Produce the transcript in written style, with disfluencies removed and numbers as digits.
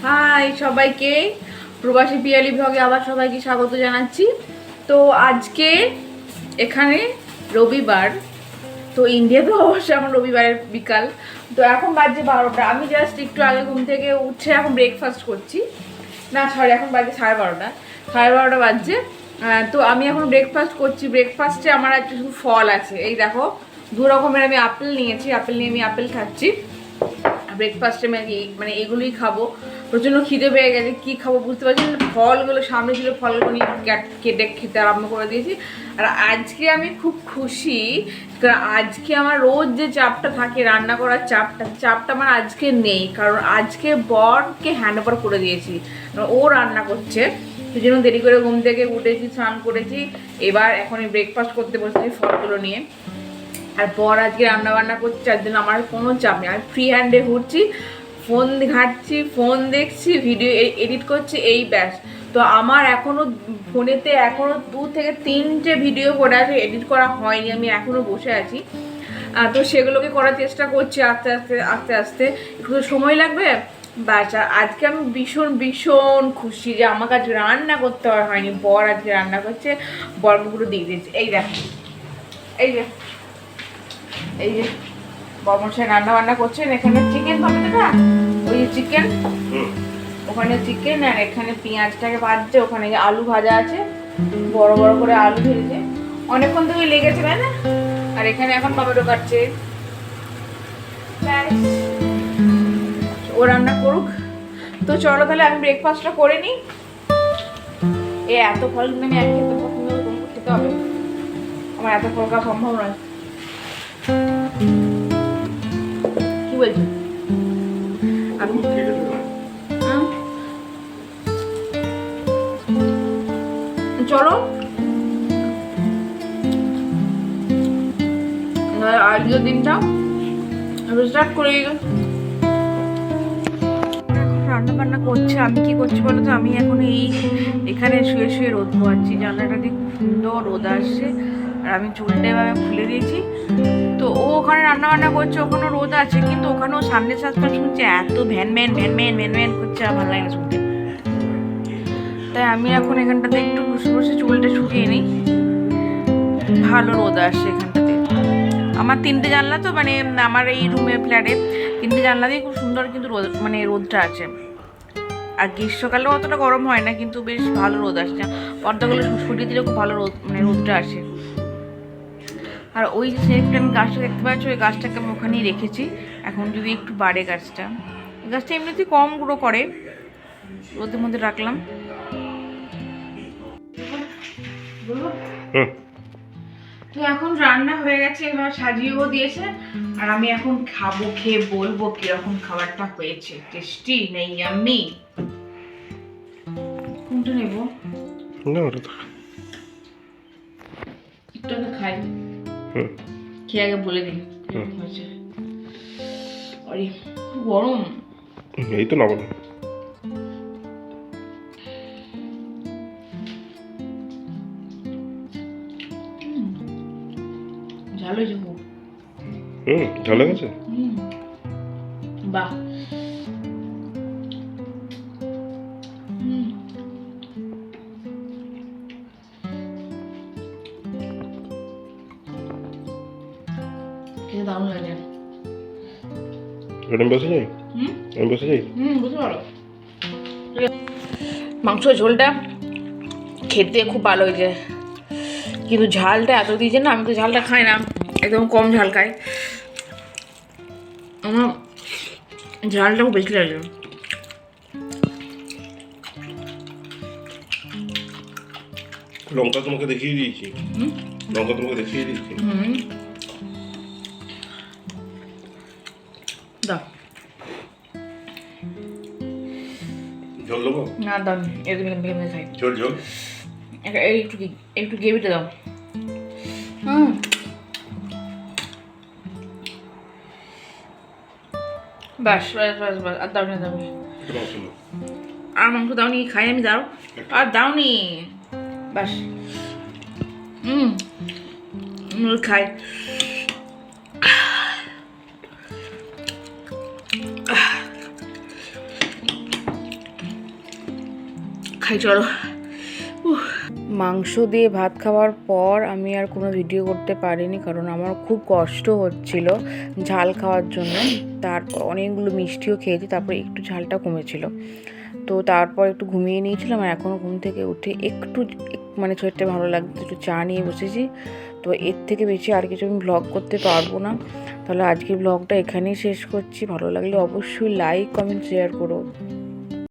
High সবাইকে, প্রবাসী পিয়ালি ব্লগে আবার সবাইকে স্বাগত জানাচ্ছি। তো আজকে এখানে রবিবার, তো ইন্ডিয়াতে অবশ্যই এখন রবিবারের বিকাল। তো এখন বাজছে 12টা। আমি জাস্ট একটু আগে ঘুম থেকে উঠে এখন ব্রেকফাস্ট করছি। না সরি, এখন বাজছে 12:30। 12:30 বাজছে। তো আমি এখন ব্রেকফাস্ট করছি। ব্রেকফাস্টে আমার আজকে শুধু ফল আছে। এই দেখো, দু রকমের আমি আপেল নিয়েছি। আপেল নিয়ে আমি আপেল খাচ্ছি। ব্রেকফাস্টে মানে এগুলোই খাবো। প্রচণ্ড খিদে পেয়ে গেছে, কী খাবো বুঝতে পারছি না। ফলগুলো সামনে ছিল, ফলগুলো নিয়ে কেটে খেতে আরম্ভ করে দিয়েছি। আর আজকে আমি খুব খুশি, কারণ আজকে আমার রোজ যে চাপটা থাকে রান্না করার চাপটা আমার আজকে নেই। কারণ আজকে বরকে হ্যান্ড ওভার করে দিয়েছি, ও রান্না করছে। সেই জন্য দেরি করে ঘুম থেকে উঠেছি, স্নান করেছি, এবার এখনই ব্রেকফাস্ট করতে বসেছি ফলগুলো নিয়ে। আর বর আজকে রান্না বান্না করছে, যার জন্য আমার কোনো চাপ নেই। আমি ফ্রি হ্যান্ডে ঘুরছি, ফোন ঘাঁটছি, ফোন দেখছি, ভিডিও এডিট করছি, এই ব্যাস। তো আমার এখনও ফোনেতে এখনও 2 থেকে 3টে ভিডিও করে আছে, এডিট করা হয়নি। আমি এখনও বসে আছি। তো সেগুলোকে করার চেষ্টা করছি আস্তে আস্তে আস্তে আস্তে। একটু সময় লাগবে ব্যাস। আর আজকে আমি ভীষণ ভীষণ খুশি যে আমাকে আজকে রান্না করতে হয়নি, বর আজকে রান্না করছে। বরকে পুরো দিয়ে দিয়েছে। এই দেখ, এই যে এই যে বর্মশাই রান্না বান্না করছেন। এখানে চিকেন হবে তো, না ওই যে চিকেন, ওখানে চিকেন, আর এখানে পেঁয়াজটাকে ভাজছে, ওখানে আলু ভাজা আছে, বড় বড় করে আলু ভেজেছে। অনেকক্ষণ থেকে লেগেছে তাই না। আর এখানে এখন টমেটো কাটছে। ও রান্না করুক। তো চলো তাহলে আমি ব্রেকফাস্টটা করে নিই। এত ফল কিন্তু আমি এক খেতে পছন্দ করি, তোমাকে খেতে হবে। আমার এত ফল খাওয়া সম্ভব নয়। কি বলছো? আমি চলো আজকের দিনটা স্টার্ট করে। রান্না বান্না করছে, আমি কি করছি বলো তো, আমি এখন এখানে শুয়ে শুয়ে রোদ পোয়াচ্ছি। জানলাটা দিয়ে খুব সুন্দর রোদ আসছে, আর আমি চুলটা এভাবে খুলে দিয়েছি। তো ও ওখানে রান্না বান্না করছে, ওখানেও রোদ আছে, কিন্তু ওখানেও সামনে সাজটা শুনছে এত van van van van van van করছে, আর ভালো লাগে না শুনতে। তাই আমি এখন এখানটাতে একটু বসে বসে চুলটা শুকিয়ে নিই। ভালো রোদ আসছে এখানটাতে। আমার 3টে জানলা তো, মানে আমার এই রুমের ফ্ল্যাটে 3টে জানলা দিয়ে খুব সুন্দর কিন্তু রোদ, মানে রোদটা আছে। আর গ্রীষ্মকালেও অতটা গরম হয় না, কিন্তু বেশ ভালো রোদ আসছে। পর্দাগুলো সরিয়ে দিলে খুব ভালো রোদ, মানে রোদটা আসে। আর ওই যে সেটা আমি গাছটা দেখতে পাচ্ছি, ওই গাছটাকে আমি ওখানেই রেখেছি। এখন যদি একটু বাড়ে গাছটা, গাছটা এমনিতেই কম গ্রো করে, রোদের মধ্যে রাখলাম। তো এখন রান্না হয়ে গেছে, এবার সাজিয়েও দিয়েছে। আর আমি এখন খাবো, খেয়ে বলবো কিরকম খাবারটা হয়েছে, টেস্টি নেই ইয়াম্মি। কোনটা নেবো? না ওটা তো একটু আগে খাই, খেয়ে আগে বলে দিই কিরকম হয়েছে। আরে গরম, এই তো না বলো। ঝাল হয়েছে খুব। ঝাল হয়েছে। বাহ, খেতে দারুণ লাগে। আমি বসে যাই, আমি বসে যাই, বুঝতে পারো। মাংস ঝোলটা খেতে খুব ভালো হয়েছে, কিন্তু ঝালটা এত দিয়েছে না। আমি তো ঝালটা খাই না, একদম কম ঝাল খাই। আমার ঝালটা খুব বেশি লাগে। লঙ্কা তোমাকে দেখিয়ে দিয়েছি, লঙ্কা তোমাকে দেখিয়ে দিয়েছি। দাও, ঝোল দেবো না? দাও, এরকম ভেঙে খাই। ঝোল ঝোল একটু একটু গ্রেভিটা দাও। বাস বাস বাস বাস, আর দাও না, দাও আর মাংস দাও নি, খাই আমি। দাও আর দাও নি, বাস। খাই। খাই চলো। মাংস দিয়ে ভাত খাওয়ার পর আমি আর কোনো ভিডিও করতে পারিনি, কারণ আমার খুব কষ্ট হচ্ছিল ঝাল খাওয়ার জন্য। তারপর অনেকগুলো মিষ্টিও খেয়েছি, তারপর একটু ঝালটা কমেছিল। তো তারপর একটু ঘুমিয়ে নিয়েছিলাম, আর এখনও ঘুম থেকে উঠে একটু মানে শরীরটা ভালো লাগছে, একটু চা নিয়ে বসেছি। তো এর থেকে বেশি আর কিছু আমি ব্লগ করতে পারবো না। তাহলে আজকের ব্লগটা এখানেই শেষ করছি। ভালো লাগলে অবশ্যই লাইক, কমেন্ট, শেয়ার করো।